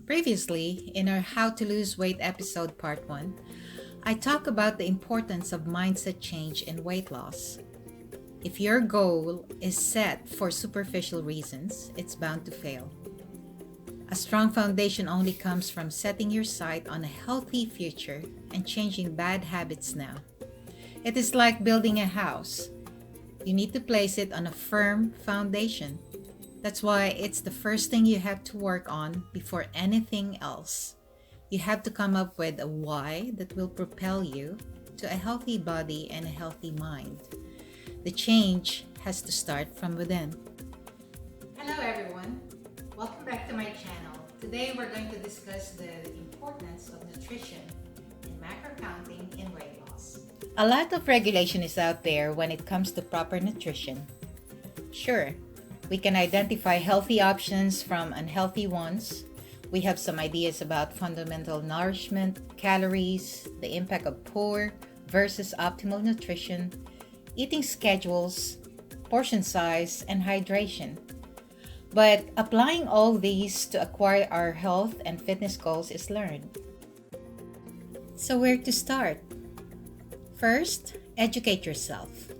Previously, in our How to Lose Weight episode part 1, I talk about the importance of mindset change in weight loss. If your goal is set for superficial reasons, it's bound to fail. A strong foundation only comes from setting your sight on a healthy future and changing bad habits now. It is like building a house. You need to place it on a firm foundation. That's why it's the first thing you have to work on before anything else. You have to come up with a why that will propel you to a healthy body and a healthy mind. The change has to start from within. Hello everyone, welcome back to my channel. Today we're going to discuss the importance of nutrition and macro counting in weight loss. A lot of regulation is out there when it comes to proper nutrition. Sure, we can identify healthy options from unhealthy ones. We have some ideas about fundamental nourishment, calories, the impact of poor versus optimal nutrition, eating schedules, portion size, and hydration. But applying all these to acquire our health and fitness goals is learned. So where to start? First, educate yourself.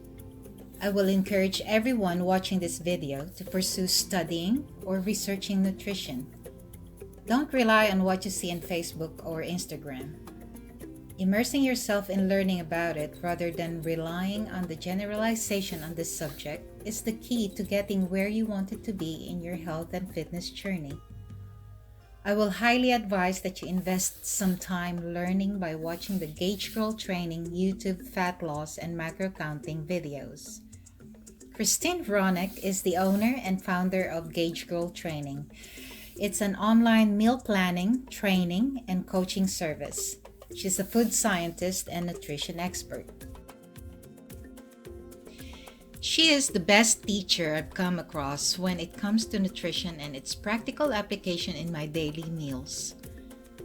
I will encourage everyone watching this video to pursue studying or researching nutrition. Don't rely on what you see on Facebook or Instagram. Immersing yourself in learning about it rather than relying on the generalization on this subject is the key to getting where you want it to be in your health and fitness journey. I will highly advise that you invest some time learning by watching the Gaugegirltraining YouTube fat loss and macro counting videos. Christine Vronick is the owner and founder of Gaugegirltraining. It's an online meal planning, training, and coaching service. She's a food scientist and nutrition expert. She is the best teacher I've come across when it comes to nutrition and its practical application in my daily meals.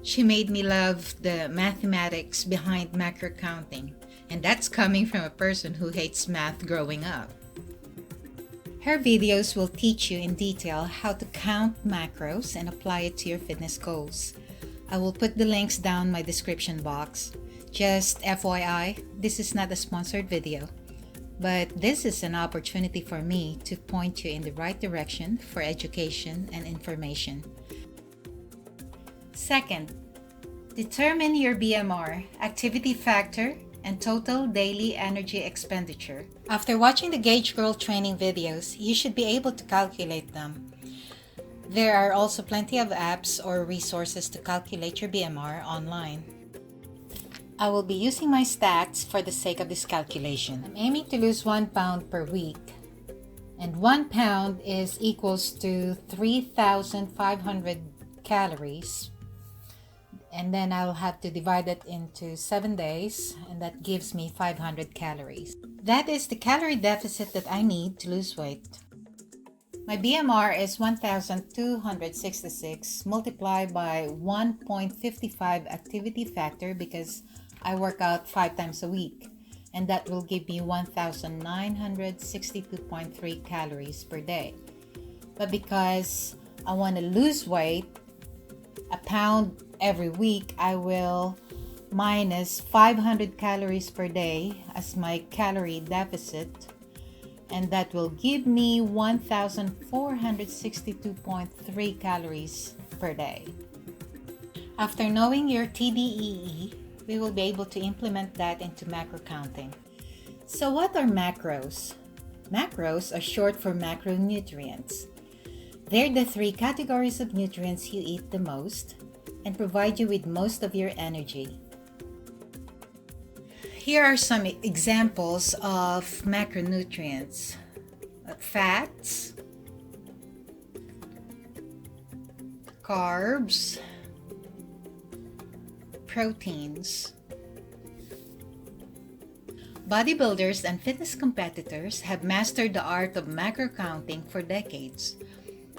She made me love the mathematics behind macro counting, and that's coming from a person who hates math growing up. Her videos will teach you in detail how to count macros and apply it to your fitness goals. I will put the links down my description box. Just FYI, this is not a sponsored video, but this is an opportunity for me to point you in the right direction for education and information. Second, determine your BMR, activity factor, and total daily energy expenditure. After watching the Gaugegirltraining videos, you should be able to calculate them. There are also plenty of apps or resources to calculate your BMR online. I will be using my stats for the sake of this calculation. I'm aiming to lose 1 pound per week, and 1 pound is equals to 3,500 calories. And then I'll have to divide it into 7 days, and that gives me 500 calories. That is the calorie deficit that I need to lose weight. My BMR is 1,266 multiplied by 1.55 activity factor because I work out 5 times a week, and that will give me 1,962.3 calories per day. But because I want to lose weight, a pound every week, I will minus 500 calories per day as my calorie deficit, and that will give me 1,462.3 calories per day. After knowing your TDEE, we will be able to implement that into macro counting. So what are macros? Macros are short for macronutrients. They're the 3 categories of nutrients you eat the most and provide you with most of your energy. Here are some examples of macronutrients: fats, carbs, proteins. Bodybuilders and fitness competitors have mastered the art of macro counting for decades.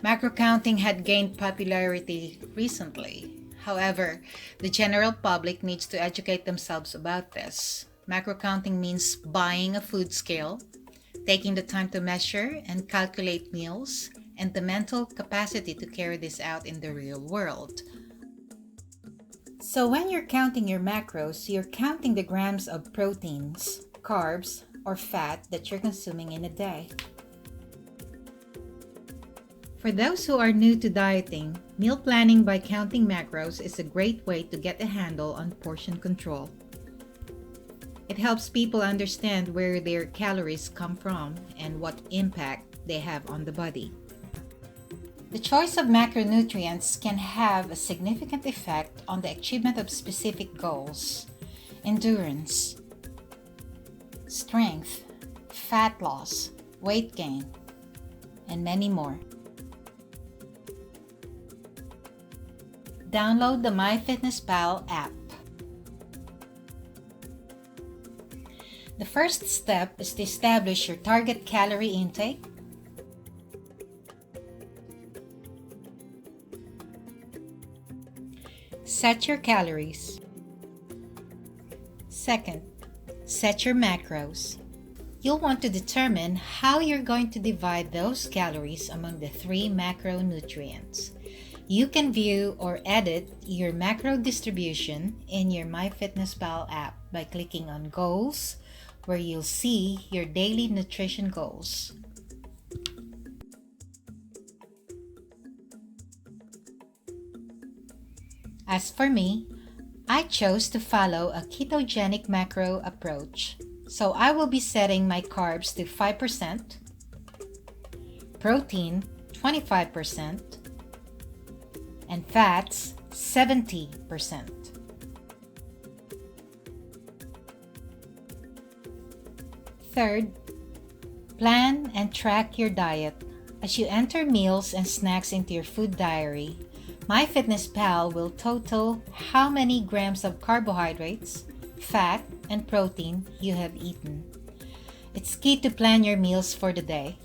Macro counting had gained popularity recently. However, the general public needs to educate themselves about this. Macro counting means buying a food scale, taking the time to measure and calculate meals, and the mental capacity to carry this out in the real world. So when you're counting your macros, you're counting the grams of proteins, carbs, or fat that you're consuming in a day. For those who are new to dieting, meal planning by counting macros is a great way to get a handle on portion control. It helps people understand where their calories come from and what impact they have on the body. The choice of macronutrients can have a significant effect on the achievement of specific goals, endurance, strength, fat loss, weight gain, and many more. Download the MyFitnessPal app. The first step is to establish your target calorie intake. Set your calories. Second, set your macros. You'll want to determine how you're going to divide those calories among the 3 macronutrients. You can view or edit your macro distribution in your MyFitnessPal app by clicking on Goals, where you'll see your daily nutrition goals. As for me, I chose to follow a ketogenic macro approach, so I will be setting my carbs to 5%, protein 25%, and fats 70%. Third, plan and track your diet. As you enter meals and snacks into your food diary, MyFitnessPal will total how many grams of carbohydrates, fat, and protein you have eaten. It's key to plan your meals for the day.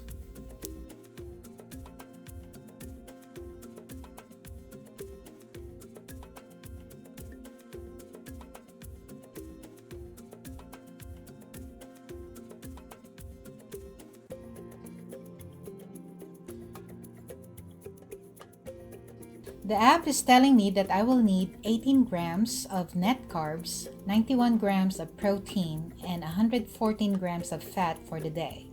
The app is telling me that I will need 18 grams of net carbs, 91 grams of protein, and 114 grams of fat for the day.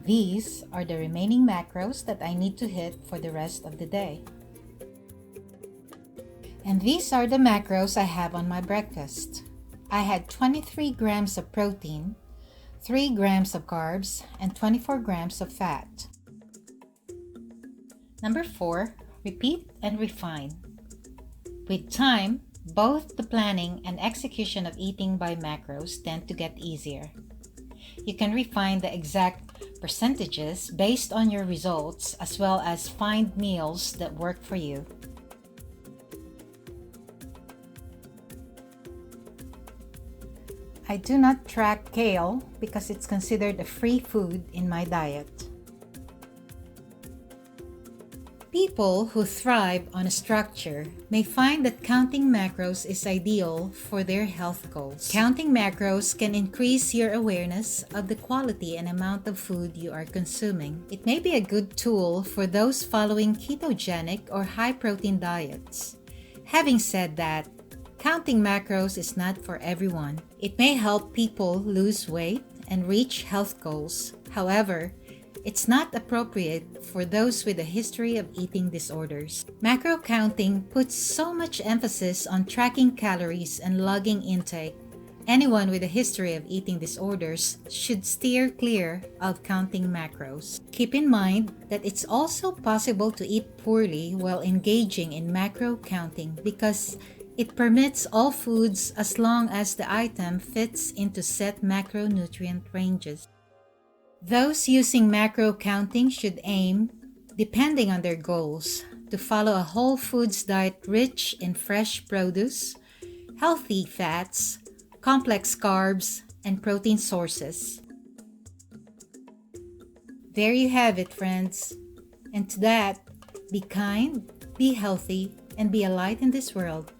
These are the remaining macros that I need to hit for the rest of the day. And these are the macros I have on my breakfast. I had 23 grams of protein, 3 grams of carbs, and 24 grams of fat. Number 4. Repeat and refine. With time, both the planning and execution of eating by macros tend to get easier. You can refine the exact percentages based on your results, as well as find meals that work for you. I do not track kale because it's considered a free food in my diet. People who thrive on a structure may find that counting macros is ideal for their health goals. Counting macros can increase your awareness of the quality and amount of food you are consuming. It may be a good tool for those following ketogenic or high-protein diets. Having said that, counting macros is not for everyone. It may help people lose weight and reach health goals. However, it's not appropriate for those with a history of eating disorders. Macro counting puts so much emphasis on tracking calories and logging intake. Anyone with a history of eating disorders should steer clear of counting macros. Keep in mind that it's also possible to eat poorly while engaging in macro counting because it permits all foods as long as the item fits into set macronutrient ranges. Those using macro counting should aim, depending on their goals, to follow a whole foods diet rich in fresh produce, healthy fats, complex carbs, and protein sources. There you have it, friends. And to that, be kind, be healthy, and be a light in this world.